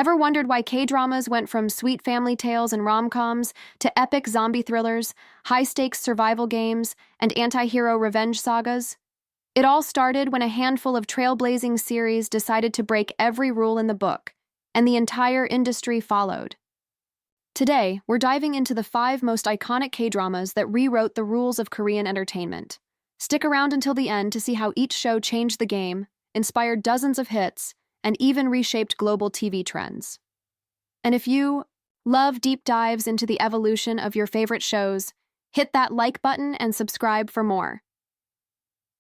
Ever wondered why K-dramas went from sweet family tales and rom-coms to epic zombie thrillers, high-stakes survival games, and anti-hero revenge sagas? It all started when a handful of trailblazing series decided to break every rule in the book, and the entire industry followed. Today, we're diving into the 5 most iconic K-dramas that rewrote the rules of Korean entertainment. Stick around until the end to see how each show changed the game, inspired dozens of hits, and even reshaped global TV trends. And if you love deep dives into the evolution of your favorite shows, hit that like button and subscribe for more.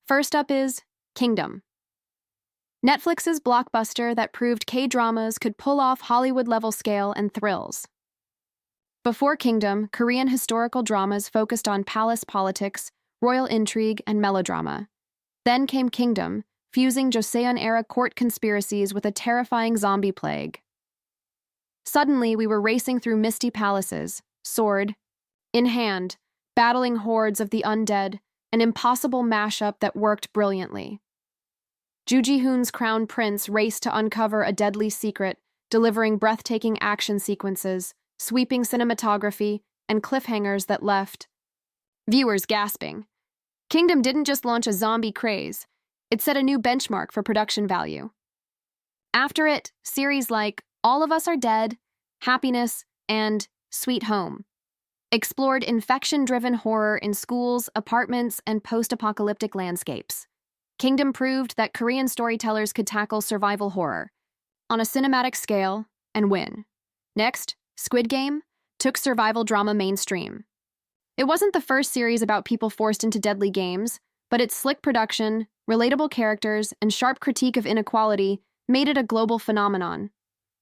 First up is Kingdom. Netflix's blockbuster that proved K-dramas could pull off Hollywood-level scale and thrills. Before Kingdom, Korean historical dramas focused on palace politics, royal intrigue, and melodrama. Then came Kingdom, fusing Joseon-era court conspiracies with a terrifying zombie plague. Suddenly, we were racing through misty palaces, sword in hand, battling hordes of the undead, an impossible mashup that worked brilliantly. Joo Ji-hoon's crown prince raced to uncover a deadly secret, delivering breathtaking action sequences, sweeping cinematography, and cliffhangers that left viewers gasping. Kingdom didn't just launch a zombie craze, it set a new benchmark for production value. After it, series like All of Us Are Dead, Happiness, and Sweet Home explored infection-driven horror in schools, apartments, and post-apocalyptic landscapes. Kingdom proved that Korean storytellers could tackle survival horror on a cinematic scale and win. Next, Squid Game took survival drama mainstream. It wasn't the first series about people forced into deadly games, but its slick production, relatable characters, and sharp critique of inequality made it a global phenomenon.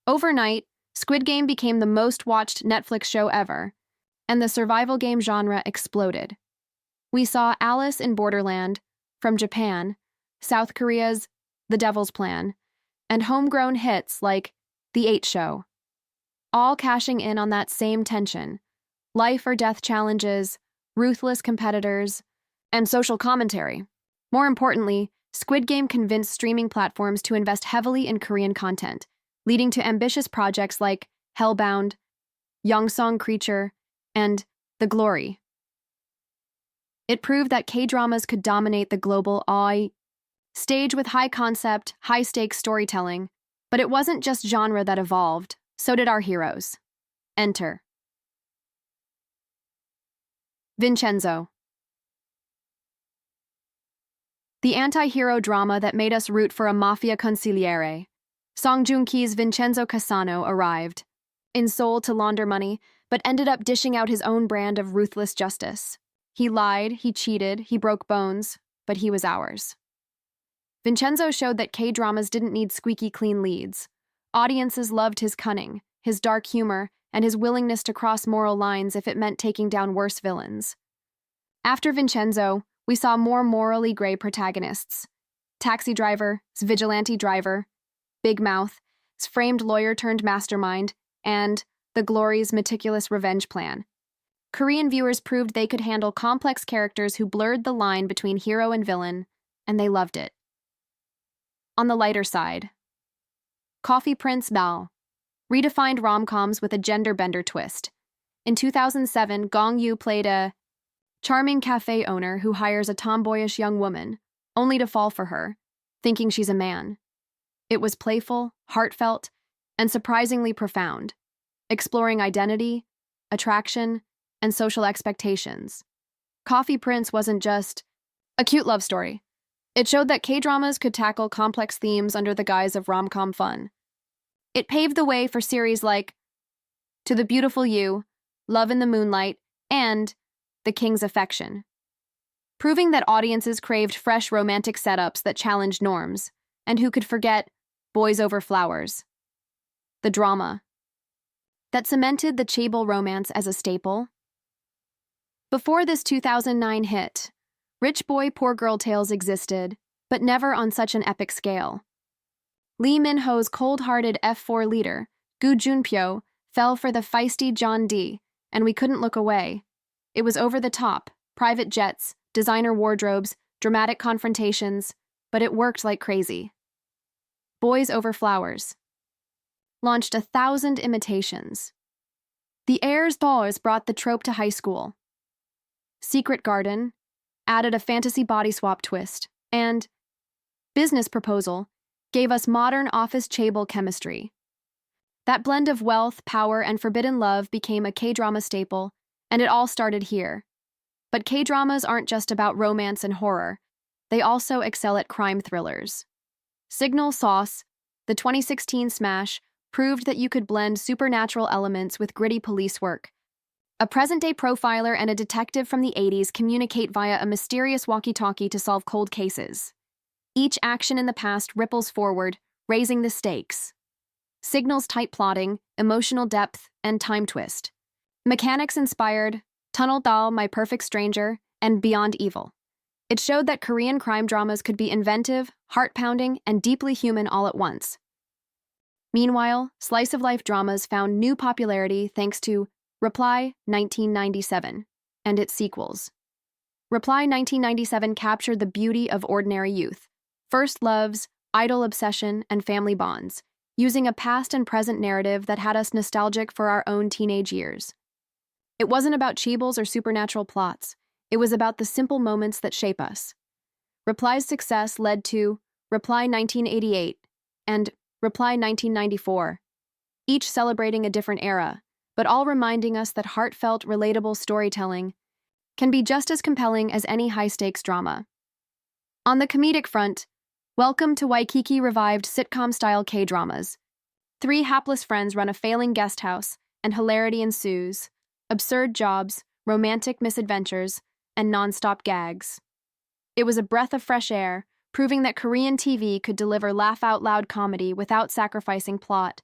Overnight, Squid Game became the most-watched Netflix show ever, and the survival game genre exploded. We saw Alice in Borderland from Japan, South Korea's The Devil's Plan, and homegrown hits like The 8 Show, all cashing in on that same tension: life or death challenges, ruthless competitors, and social commentary. More importantly, Squid Game convinced streaming platforms to invest heavily in Korean content, leading to ambitious projects like Hellbound, Yongsong Creature, and The Glory. It proved that K-dramas could dominate the global stage with high-concept, high-stakes storytelling, but it wasn't just genre that evolved, so did our heroes. Enter Vincenzo. The anti-hero drama that made us root for a mafia consigliere. Song Joong-ki's Vincenzo Cassano arrived, in Seoul to launder money, but ended up dishing out his own brand of ruthless justice. He lied, he cheated, he broke bones, but he was ours. Vincenzo showed that K-dramas didn't need squeaky clean leads. Audiences loved his cunning, his dark humor, and his willingness to cross moral lines if it meant taking down worse villains. After Vincenzo, we saw more morally gray protagonists: Taxi Driver, Vigilante Driver, Big Mouth, framed lawyer-turned-mastermind, and The Glory's meticulous revenge plan. Korean viewers proved they could handle complex characters who blurred the line between hero and villain, and they loved it. On the lighter side, Coffee Prince Mal redefined rom-coms with a gender-bender twist. In 2007, Gong Yoo played a charming cafe owner who hires a tomboyish young woman, only to fall for her, thinking she's a man. It was playful, heartfelt, and surprisingly profound, exploring identity, attraction, and social expectations. Coffee Prince wasn't just a cute love story. It showed that K-dramas could tackle complex themes under the guise of rom-com fun. It paved the way for series like To the Beautiful You, Love in the Moonlight, and The King's Affection, proving that audiences craved fresh romantic setups that challenged norms, and who could forget Boys Over Flowers, the drama that cemented the chaebol romance as a staple. Before this 2009 hit, rich boy, poor girl tales existed, but never on such an epic scale. Lee Min-ho's cold-hearted F4 leader, Gu Junpyo, fell for the feisty John D, and we couldn't look away. It was over the top, private jets, designer wardrobes, dramatic confrontations, but it worked like crazy. Boys Over Flowers. launched 1,000 imitations. The Heirs Dolls brought the trope to high school. Secret Garden added a fantasy body swap twist, and Business Proposal gave us modern office chable chemistry. That blend of wealth, power, and forbidden love became a K-drama staple, and it all started here. But K-dramas aren't just about romance and horror. They also excel at crime thrillers. Signal Sauce, the 2016 smash, proved that you could blend supernatural elements with gritty police work. A present-day profiler and a detective from the 80s communicate via a mysterious walkie-talkie to solve cold cases. Each action in the past ripples forward, raising the stakes. Signal's tight plotting, emotional depth, and time twist. Mechanics inspired Tunnel Dal, My Perfect Stranger, and Beyond Evil. It showed that Korean crime dramas could be inventive, heart-pounding, and deeply human all at once. Meanwhile, slice-of-life dramas found new popularity thanks to Reply 1997 and its sequels. Reply 1997 captured the beauty of ordinary youth, first loves, idol obsession, and family bonds, using a past and present narrative that had us nostalgic for our own teenage years. It wasn't about cheebles or supernatural plots. It was about the simple moments that shape us. Reply's success led to Reply 1988 and Reply 1994, each celebrating a different era, but all reminding us that heartfelt, relatable storytelling can be just as compelling as any high-stakes drama. On the comedic front, Welcome to Waikiki revived sitcom-style K-dramas. 3 hapless friends run a failing guest house, and hilarity ensues. Absurd jobs, romantic misadventures, and non-stop gags. It was a breath of fresh air, proving that Korean TV could deliver laugh-out-loud comedy without sacrificing plot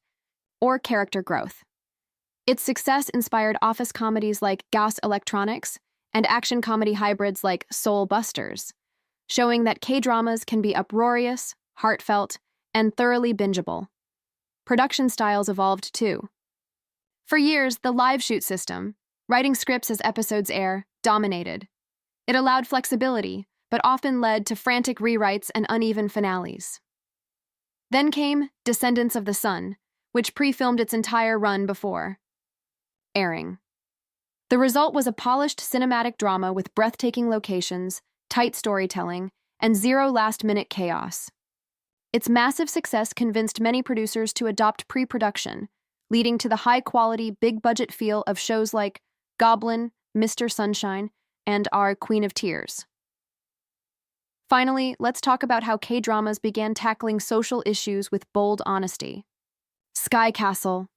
or character growth. Its success inspired office comedies like Gas Electronics and action comedy hybrids like Soul Busters, showing that K-dramas can be uproarious, heartfelt, and thoroughly bingeable. Production styles evolved too. For years, the live shoot system, writing scripts as episodes air, dominated. It allowed flexibility, but often led to frantic rewrites and uneven finales. Then came Descendants of the Sun, which pre-filmed its entire run before airing. The result was a polished cinematic drama with breathtaking locations, tight storytelling, and zero last-minute chaos. Its massive success convinced many producers to adopt pre-production, leading to the high-quality, big-budget feel of shows like Goblin, Mr. Sunshine, and Our Queen of Tears. Finally, let's talk about how K-dramas began tackling social issues with bold honesty. Sky Castle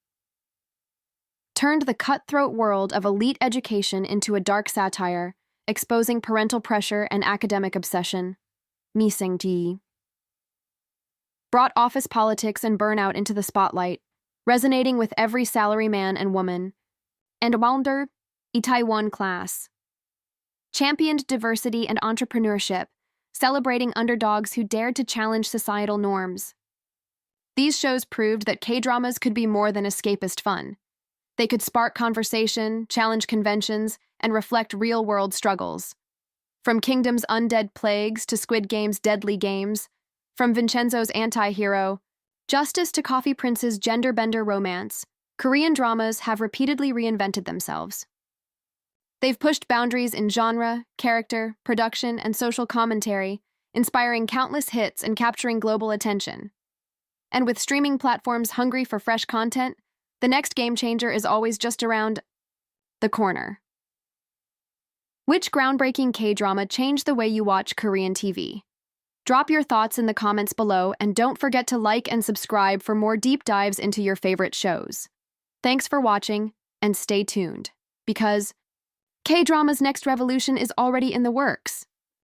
turned the cutthroat world of elite education into a dark satire, exposing parental pressure and academic obsession. Miseng brought office politics and burnout into the spotlight, resonating with every salaryman and woman. And Wonder, Itaewon Class championed diversity and entrepreneurship, celebrating underdogs who dared to challenge societal norms. These shows proved that K-dramas could be more than escapist fun. They could spark conversation, challenge conventions, and reflect real-world struggles. From Kingdom's undead plagues to Squid Game's deadly games, from Vincenzo's anti-hero, Justice to Coffee Prince's gender-bender romance, Korean dramas have repeatedly reinvented themselves. They've pushed boundaries in genre, character, production, and social commentary, inspiring countless hits and capturing global attention. And with streaming platforms hungry for fresh content, the next game changer is always just around the corner. Which groundbreaking K-drama changed the way you watch Korean TV? Drop your thoughts in the comments below, and don't forget to like and subscribe for more deep dives into your favorite shows. Thanks for watching, and stay tuned, because K-drama's next revolution is already in the works.